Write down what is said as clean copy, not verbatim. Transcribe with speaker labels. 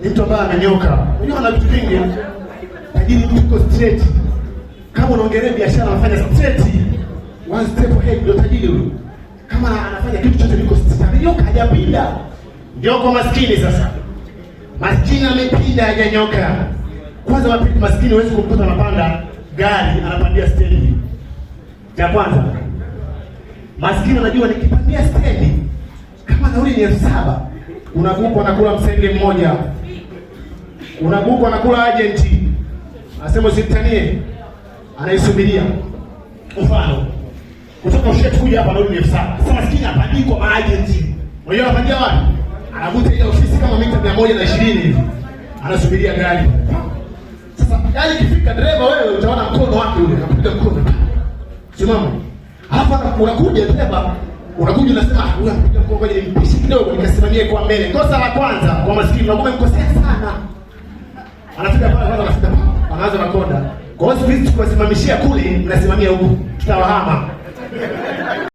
Speaker 1: ni mtu ambaye amenyoka. Unajua ana vitu vingi. Tajiri yuko straight. Kama unaongelea biashara anafanya straight. One step ahead ndio tajiri huyo. Kama anafanya kitu chochote yuko straight. Amenyoka hajapinda. Ndio kwa maskini sasa. Maskini amepinda hajanyoka. Kwanza wapi maskini huwezi kumkuta anapanda gari, anapandia stendi. Ya kwanza. Maskini anajua nikipandia stendi kama nauli ni 7,000, unabukwa nakula msenge mmoja. Unabukwa nakula agenti. Anasema usitanie. Anaisubiria. Mfano. Kutoka Ushetu kuja hapa nauli ni 7,000. Sasa maskini apandi kwa maagenti. Unajua anapandia wapi? Anavuta ile ofisi kama mita 120 hivi. Anasubiria gari. Sasa gari ikifika, dereva wewe utaona mkono wake ule anapiga mkono. Simama. Hapa unakuja dereva, unakuja unasema huyu anapiga mkono, ngoja nimpishe kidogo nikasimamie kwa mbele. Kosa la kwanza kwa maskini, unakuwa mkosea sana. Anafika pale kwanza, anafika anaanza makonda. Kwa hiyo sisi tukiwasimamishia kule, mnasimamia huku. Tutawahama.